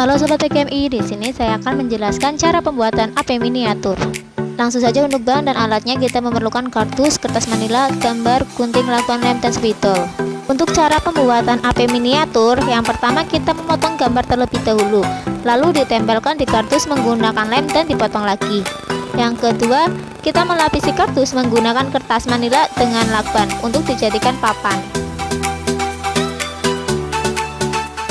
Halo Sobat PKMI, di sini saya akan menjelaskan cara pembuatan AP miniatur. Langsung saja untuk bahan dan alatnya kita memerlukan kardus, kertas manila, gambar, gunting, lakban, lem, dan spidol. Untuk cara pembuatan AP miniatur, yang pertama kita memotong gambar terlebih dahulu, lalu ditempelkan di kardus menggunakan lem dan dipotong lagi. Yang kedua, kita melapisi kardus menggunakan kertas manila dengan lakban untuk dijadikan papan.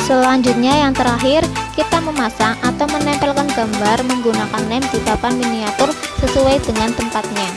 Selanjutnya yang terakhir, kita memasang atau menempelkan gambar menggunakan lem di papan miniatur sesuai dengan tempatnya.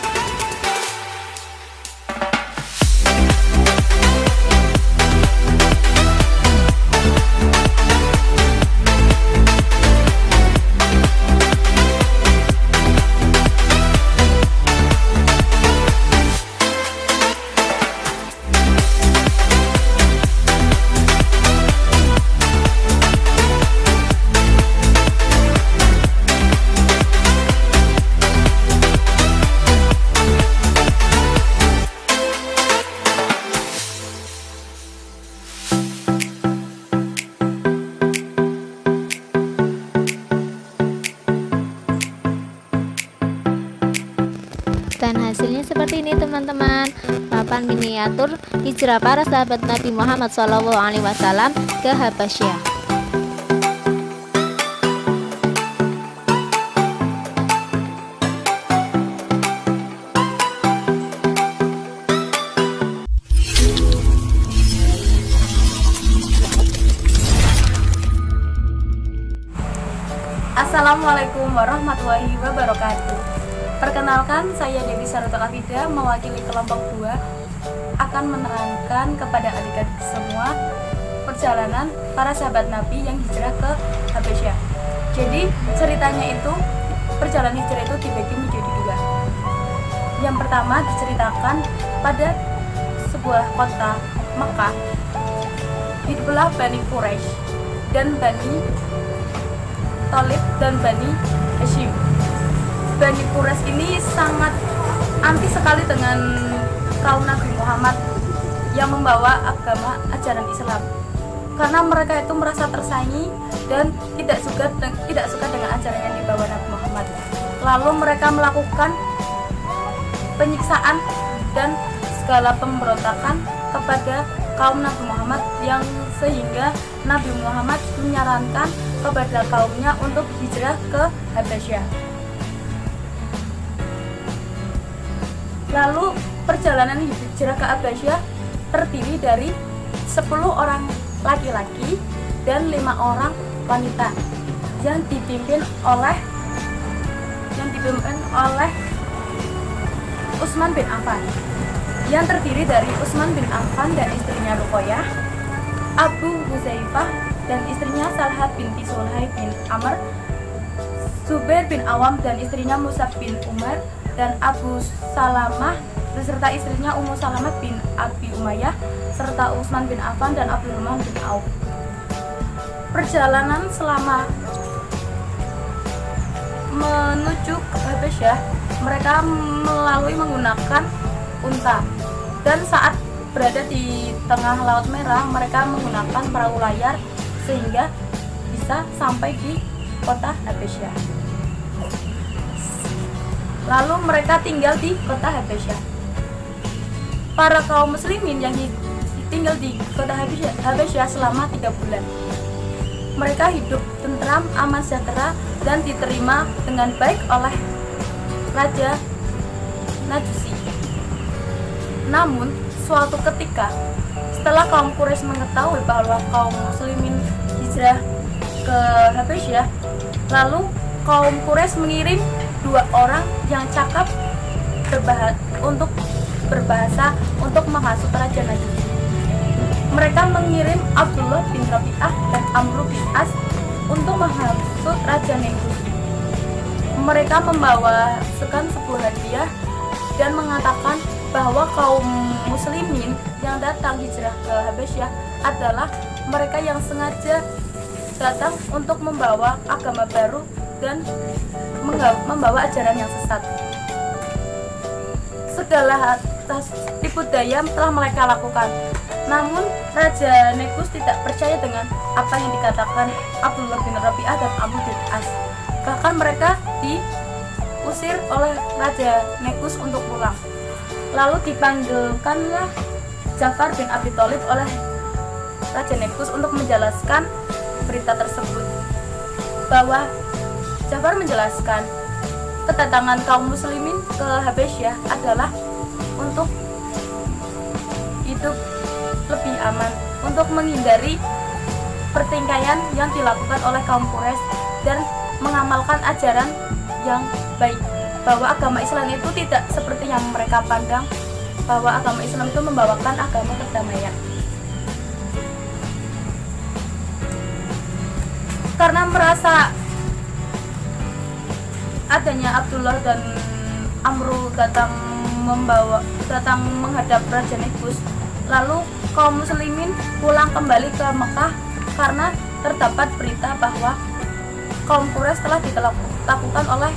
Dan hasilnya seperti ini teman-teman, papan miniatur hijrah para sahabat Nabi Muhammad SAW ke Habasyah. Assalamualaikum warahmatullahi wabarakatuh. Perkenalkan, saya Dewi Saruta Kafida, mewakili kelompok 2, akan menerangkan kepada adik-adik semua perjalanan para sahabat Nabi yang hijrah ke Habasyah. Jadi ceritanya itu, perjalanan hijrah itu dibagi menjadi 2. Yang pertama diceritakan pada sebuah kota Mekah, hiduplah Bani Quraisy dan Bani Thalib dan Bani Hashim. Bani Quraisy ini sangat anti sekali dengan kaum Nabi Muhammad yang membawa agama ajaran Islam, karena mereka itu merasa tersaingi dan tidak suka dengan ajaran yang dibawa Nabi Muhammad. Lalu mereka melakukan penyiksaan dan segala pemberontakan kepada kaum Nabi Muhammad, yang sehingga Nabi Muhammad menyarankan kepada kaumnya untuk hijrah ke Habasyah. Lalu perjalanan hijrah ke Habasyah terdiri dari 10 orang laki-laki dan 5 orang wanita yang dipimpin oleh Utsman bin Affan, yang terdiri dari Utsman bin Affan dan istrinya Ruqayyah, Abu Hudzaifah dan istrinya Salhah binti Sulaim bin Amr, Zubair bin Awam dan istrinya Mus'ab bin Umar, dan Abu Salamah beserta istrinya Ummu Salamah bin Abi Umayyah, serta Utsman bin Affan dan Abdurrahman bin Auf. Perjalanan selama menuju ke Habasyah, mereka melalui menggunakan unta, dan saat berada di tengah Laut Merah mereka menggunakan perahu layar sehingga bisa sampai di kota Habasyah. Lalu mereka tinggal di kota Habasyah. Para kaum muslimin yang tinggal di kota Habasyah selama 3 bulan. Mereka hidup tentram, aman, sejahtera, dan diterima dengan baik oleh Raja Najusi. Namun, suatu ketika, setelah kaum Quraisy mengetahui bahwa kaum muslimin hijrah ke Habasyah, lalu kaum Quraisy mengirim 2 orang yang cakap untuk berbahasa untuk menghasut Raja Najusi. Mereka mengirim Abdullah bin Rabi'ah dan Amr bin As untuk menghasut Raja Najusi. Mereka membawa sebuah hadiah dan mengatakan bahwa kaum muslimin yang datang hijrah ke Habasyah adalah mereka yang sengaja datang untuk membawa agama baru dan membawa ajaran yang sesat. Segala tipu daya telah mereka lakukan, Namun Raja Negus tidak percaya dengan apa yang dikatakan Abdullah bin Rabi'ah dan Amr bin As. Bahkan mereka diusir oleh Raja Negus untuk pulang. Lalu dipanggilkanlah Ja'far bin Abi Thalib oleh Raja Negus untuk menjelaskan berita tersebut. Bahwa Ja'far menjelaskan kedatangan kaum muslimin ke Habesyah adalah untuk hidup lebih aman, untuk menghindari pertingkaian yang dilakukan oleh kaum Quraisy dan mengamalkan ajaran yang baik, bahwa agama Islam itu tidak seperti yang mereka pandang, bahwa agama Islam itu membawakan agama perdamaian. Karena merasa adanya Abdullah dan Amru datang menghadap Raja Negus, lalu kaum muslimin pulang kembali ke Mekah karena terdapat berita bahwa kaum Quraisy telah ditaklukkan oleh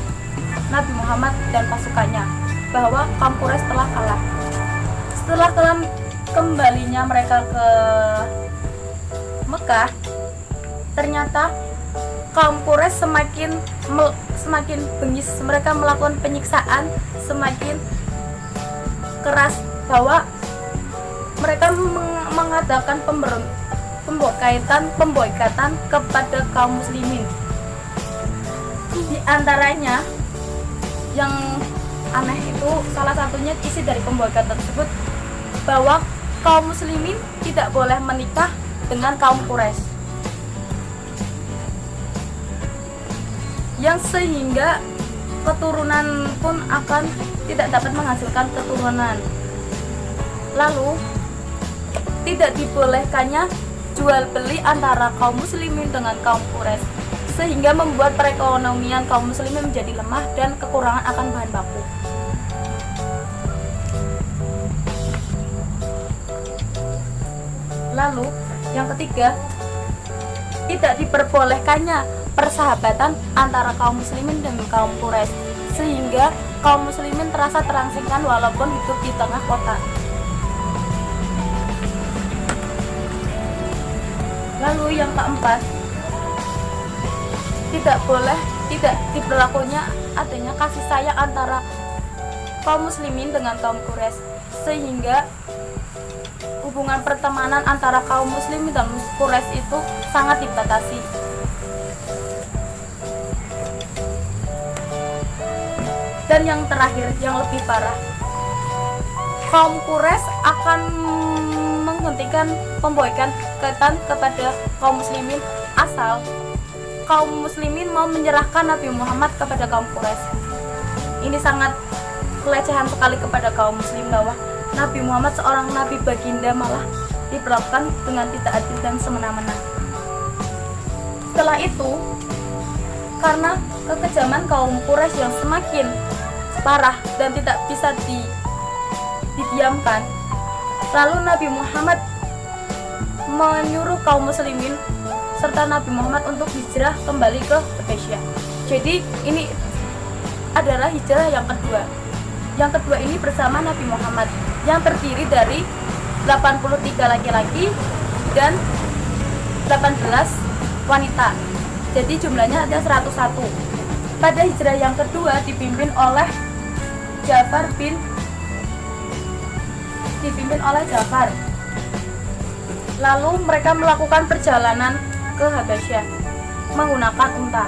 Nabi Muhammad dan pasukannya, bahwa kaum Quraisy telah kalah. Setelah kembalinya mereka ke Mekah, ternyata kaum Quraisy semakin bengis, mereka melakukan penyiksaan semakin keras, bahwa mereka mengadakan pemboikatan kepada kaum muslimin. Di antaranya yang aneh itu, salah satunya isi dari pemboikatan tersebut, bahwa kaum muslimin tidak boleh menikah dengan kaum Quraisy, yang sehingga keturunan pun akan tidak dapat menghasilkan keturunan. Lalu tidak dibolehkannya jual beli antara kaum muslimin dengan kaum Quraisy, sehingga membuat perekonomian kaum muslimin menjadi lemah dan kekurangan akan bahan baku. Lalu yang ketiga, tidak diperbolehkannya persahabatan antara kaum muslimin dan kaum Quraisy, sehingga kaum muslimin terasa terangsingkan walaupun hidup di tengah kota. Lalu yang keempat, tidak diberlakunya adanya kasih sayang antara kaum muslimin dengan kaum Quraisy, sehingga hubungan pertemanan antara kaum muslimin dan Quraisy itu sangat dibatasi. Dan yang terakhir, yang lebih parah, kaum Quraisy akan menghentikan pemboikatan kepada kaum muslimin asal kaum muslimin mau menyerahkan Nabi Muhammad kepada kaum Quraisy. Ini sangat pelecehan sekali kepada kaum muslim, bahwa Nabi Muhammad seorang nabi baginda malah diperlakukan dengan tidak adil dan semena-mena. Setelah itu, karena kekejaman kaum Quraisy yang semakin parah dan tidak bisa didiamkan, lalu Nabi Muhammad menyuruh kaum muslimin serta Nabi Muhammad untuk hijrah kembali ke Habesyah. Jadi ini adalah hijrah yang kedua. Yang kedua ini bersama Nabi Muhammad, yang terdiri dari 83 laki-laki dan 18 wanita. Jadi jumlahnya ada 101. Pada hijrah yang kedua dipimpin oleh Ja'far. Lalu mereka melakukan perjalanan ke Habesyah menggunakan unta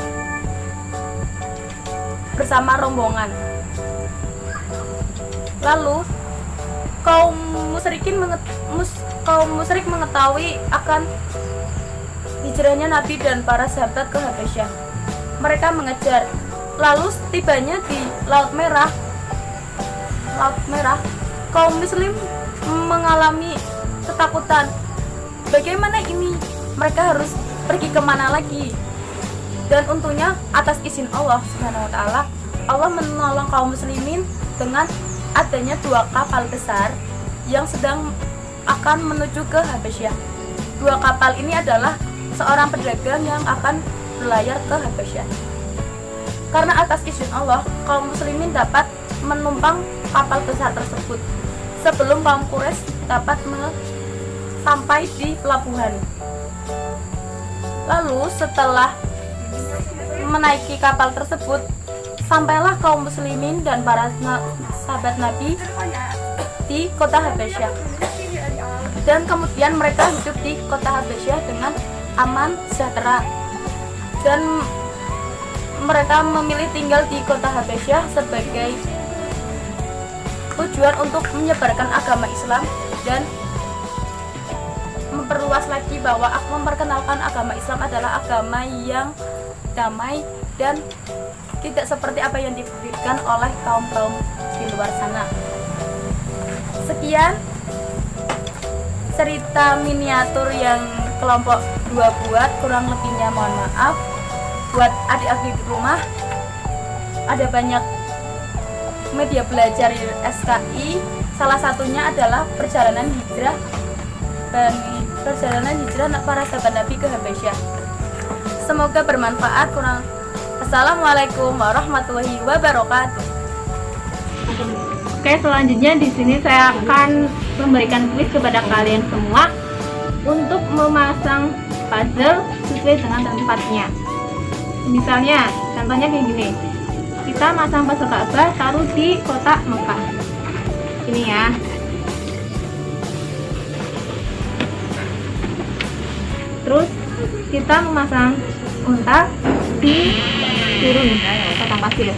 bersama rombongan. Lalu kaum musyrik mengetahui akan hijrahnya Nabi dan para sahabat ke Habesyah. Mereka mengejar. Lalu tibanya di Laut Merah, kaum muslim mengalami ketakutan. Bagaimana ini? Mereka harus pergi kemana lagi? Dan untungnya atas izin Allah Subhanahu wa Ta'ala, Allah menolong kaum muslimin dengan adanya 2 kapal besar yang sedang akan menuju ke Habesyah. 2 kapal ini adalah seorang pedagang yang akan berlayar ke Habesyah. Karena atas izin Allah, kaum muslimin dapat menumpang kapal besar tersebut sebelum kaum Quraisy dapat sampai di pelabuhan. Lalu setelah menaiki kapal tersebut, sampailah kaum muslimin dan para sahabat Nabi di kota Habasyah. Dan kemudian mereka hidup di kota Habasyah dengan aman, sejahtera. Dan mereka memilih tinggal di kota Habasyah sebagai tujuan untuk menyebarkan agama Islam dan memperluas lagi bahwa memperkenalkan agama Islam adalah agama yang damai dan tidak seperti apa yang diberikan oleh kaum-kaum di luar sana. Sekian cerita miniatur yang kelompok 2 buat, kurang lebihnya mohon maaf. Buat adik-adik di rumah, ada banyak media belajar SKI, salah satunya adalah perjalanan hijrah para sahabat Nabi ke Habasyah. Semoga bermanfaat. Assalamualaikum warahmatullahi wabarakatuh. Oke, selanjutnya di sini saya akan memberikan kuis kepada kalian semua untuk memasang puzzle sesuai dengan tempatnya. Misalnya, contohnya kayak gini. Kita masang puzzle Ka'bah taruh di kota Mekah. Ini ya. Terus kita memasang unta di turun padang pasir.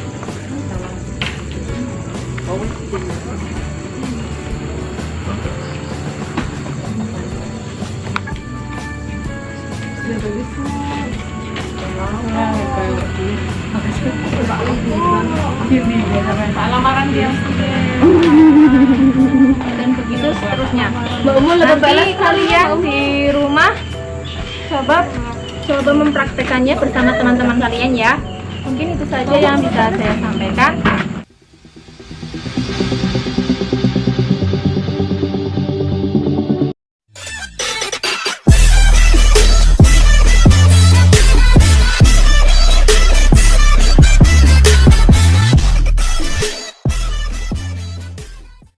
Dan begitu seterusnya. Nanti kalian di rumah coba mempraktekannya bersama teman-teman kalian ya. Mungkin itu saja yang bisa saya sampaikan.